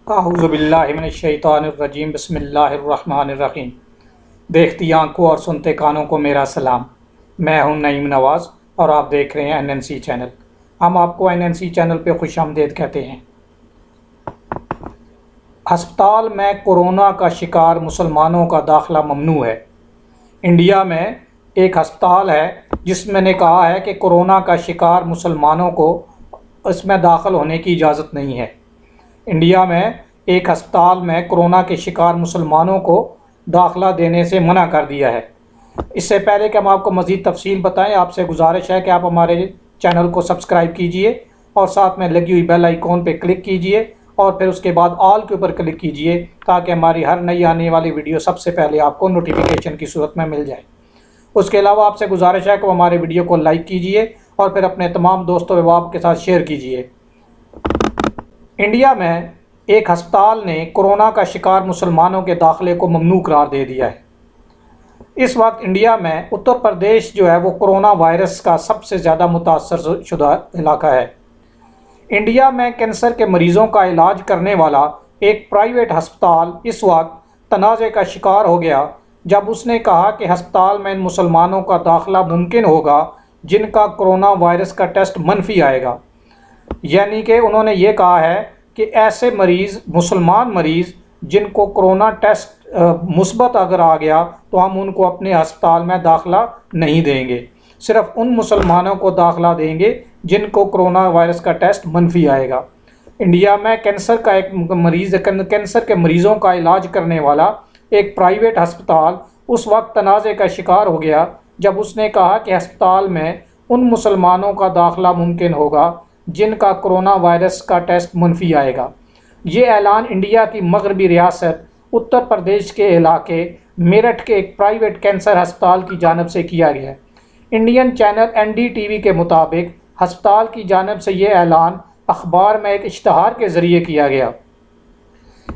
اعوذ باللہ من الشیطان الرجیم، بسم اللہ الرحمن الرحیم۔ دیکھتی آنکھوں اور سنتے کانوں کو میرا سلام۔ میں ہوں نعیم نواز اور آپ دیکھ رہے ہیں NNC چینل۔ ہم آپ کو NNC چینل پہ خوش آمدید کہتے ہیں۔ ہسپتال میں کورونا کا شکار مسلمانوں کا داخلہ ممنوع ہے۔ انڈیا میں ایک ہسپتال ہے جس میں نے کہا ہے کہ کورونا کا شکار مسلمانوں کو اس میں داخل ہونے کی اجازت نہیں ہے۔ انڈیا میں ایک ہسپتال میں کورونا کے شکار مسلمانوں کو داخلہ دینے سے منع کر دیا ہے۔ اس سے پہلے کہ ہم آپ کو مزید تفصیل بتائیں، آپ سے گزارش ہے کہ آپ ہمارے چینل کو سبسکرائب کیجئے اور ساتھ میں لگی ہوئی بیل آئیکن پہ کلک کیجئے اور پھر اس کے بعد آل کے اوپر کلک کیجئے تاکہ ہماری ہر نئی آنے والی ویڈیو سب سے پہلے آپ کو نوٹیفیکیشن کی صورت میں مل جائے۔ اس کے علاوہ آپ سے گزارش ہے کہ ہمارے ویڈیو کو لائک کیجئے اور پھر اپنے تمام دوستوں و احباب کے ساتھ شیئر کیجئے۔ انڈیا میں ایک ہسپتال نے کورونا کا شکار مسلمانوں کے داخلے کو ممنوع قرار دے دیا ہے۔ اس وقت انڈیا میں اتر پردیش جو ہے وہ کورونا وائرس کا سب سے زیادہ متاثر شدہ علاقہ ہے۔ انڈیا میں کینسر کے مریضوں کا علاج کرنے والا ایک پرائیویٹ ہسپتال اس وقت تنازع کا شکار ہو گیا جب اس نے کہا کہ ہسپتال میں ان مسلمانوں کا داخلہ ممکن ہوگا جن کا کورونا وائرس کا ٹیسٹ منفی آئے گا۔ یعنی کہ انہوں نے یہ کہا ہے کہ ایسے مریض، مسلمان مریض جن کو کورونا ٹیسٹ مثبت اگر آ گیا تو ہم ان کو اپنے ہسپتال میں داخلہ نہیں دیں گے، صرف ان مسلمانوں کو داخلہ دیں گے جن کو کورونا وائرس کا ٹیسٹ منفی آئے گا۔ انڈیا میں کینسر کے مریضوں کا علاج کرنے والا ایک پرائیویٹ ہسپتال اس وقت تنازع کا شکار ہو گیا جب اس نے کہا کہ ہسپتال میں ان مسلمانوں کا داخلہ ممکن ہوگا جن کا کورونا وائرس کا ٹیسٹ منفی آئے گا۔ یہ اعلان انڈیا کی مغربی ریاست اتر پردیش کے علاقے میرٹھ کے ایک پرائیویٹ کینسر ہسپتال کی جانب سے کیا گیا ہے۔ انڈین چینل NDTV کے مطابق ہسپتال کی جانب سے یہ اعلان اخبار میں ایک اشتہار کے ذریعے کیا گیا۔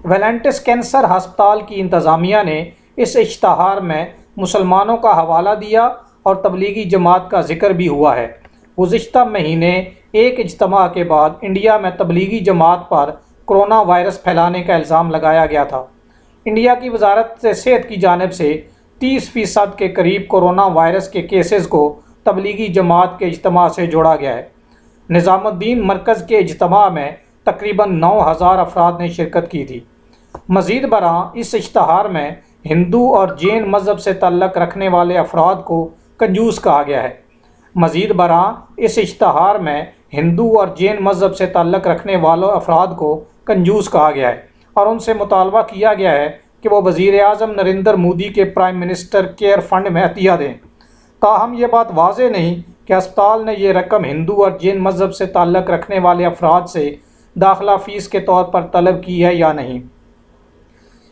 ویلنٹس کینسر ہسپتال کی انتظامیہ نے اس اشتہار میں مسلمانوں کا حوالہ دیا اور تبلیغی جماعت کا ذکر بھی ہوا ہے۔ گزشتہ مہینے ایک اجتماع کے بعد انڈیا میں تبلیغی جماعت پر کورونا وائرس پھیلانے کا الزام لگایا گیا تھا۔ انڈیا کی وزارت صحت کی جانب سے 30% کے قریب کورونا وائرس کے کیسز کو تبلیغی جماعت کے اجتماع سے جوڑا گیا ہے۔ نظام الدین مرکز کے اجتماع میں تقریباً 9000 افراد نے شرکت کی تھی۔ مزید برآں اس اشتہار میں ہندو اور جین مذہب سے تعلق رکھنے والے افراد کو کنجوس کہا گیا ہے۔ مزید برآں اس اشتہار میں ہندو اور جین مذہب سے تعلق رکھنے والوں افراد کو کنجوس کہا گیا ہے اور ان سے مطالبہ کیا گیا ہے کہ وہ وزیر اعظم نریندر مودی کے پرائم منسٹر کیئر فنڈ میں عطیہ دیں۔ تاہم یہ بات واضح نہیں کہ ہسپتال نے یہ رقم ہندو اور جین مذہب سے تعلق رکھنے والے افراد سے داخلہ فیس کے طور پر طلب کی ہے یا نہیں۔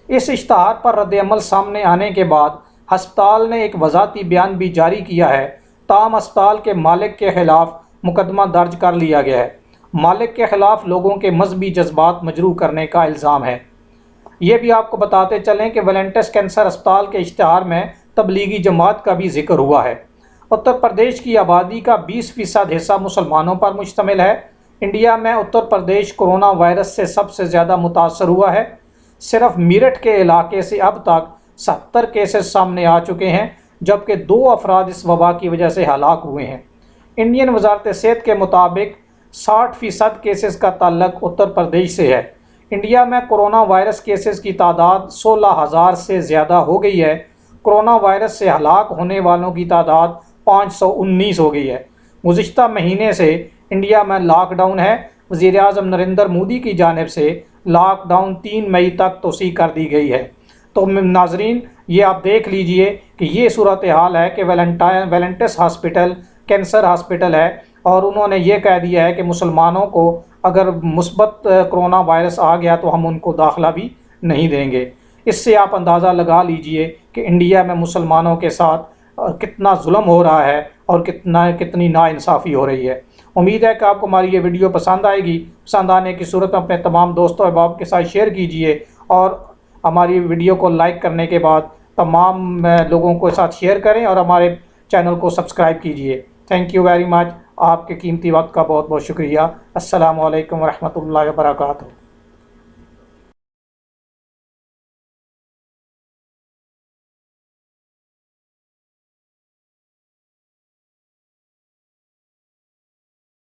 اس اشتہار پر رد عمل سامنے آنے کے بعد ہسپتال نے ایک وضاحتی بیان بھی جاری کیا ہے، تاہم ہسپتال کے مالک کے خلاف مقدمہ درج کر لیا گیا ہے۔ مالک کے خلاف لوگوں کے مذہبی جذبات مجروح کرنے کا الزام ہے۔ یہ بھی آپ کو بتاتے چلیں کہ ویلنٹس کینسر ہسپتال کے اشتہار میں تبلیغی جماعت کا بھی ذکر ہوا ہے۔ اتر پردیش کی آبادی کا 20% حصہ مسلمانوں پر مشتمل ہے۔ انڈیا میں اتر پردیش کورونا وائرس سے سب سے زیادہ متاثر ہوا ہے۔ صرف میرٹھ کے علاقے سے اب تک 70 کیسز سامنے آ چکے ہیں جبکہ 2 افراد اس وبا کی وجہ سے ہلاک ہوئے ہیں۔ انڈین وزارت صحت کے مطابق 60% کیسز کا تعلق اتر پردیش سے ہے۔ انڈیا میں کورونا وائرس کیسز کی تعداد 16,000 سے زیادہ ہو گئی ہے۔ کورونا وائرس سے ہلاک ہونے والوں کی تعداد 519 ہو گئی ہے۔ گزشتہ مہینے سے انڈیا میں لاک ڈاؤن ہے۔ وزیر اعظم نریندر مودی کی جانب سے لاک ڈاؤن 3 مئی تک توسیع کر دی گئی ہے۔ تو ناظرین، یہ آپ دیکھ لیجئے کہ یہ صورتحال ہے کہ ویلنٹس ہاسپٹل کینسر ہاسپٹل ہے اور انہوں نے یہ کہہ دیا ہے کہ مسلمانوں کو اگر مثبت کورونا وائرس آ گیا تو ہم ان کو داخلہ بھی نہیں دیں گے۔ اس سے آپ اندازہ لگا لیجئے کہ انڈیا میں مسلمانوں کے ساتھ کتنا ظلم ہو رہا ہے اور کتنی ناانصافی ہو رہی ہے۔ امید ہے کہ آپ کو ہماری یہ ویڈیو پسند آئے گی۔ پسند آنے کی صورت میں اپنے تمام دوستوں اور احباب کے ساتھ شیئر کیجئے اور ہماری ویڈیو کو لائک کرنے کے بعد تمام لوگوں کے ساتھ شیئر کریں اور ہمارے چینل کو سبسکرائب کیجئے۔ Thank you very much. آپ کے قیمتی وقت کا بہت بہت شکریہ۔ السلام علیکم ورحمۃ اللہ وبرکاتہ۔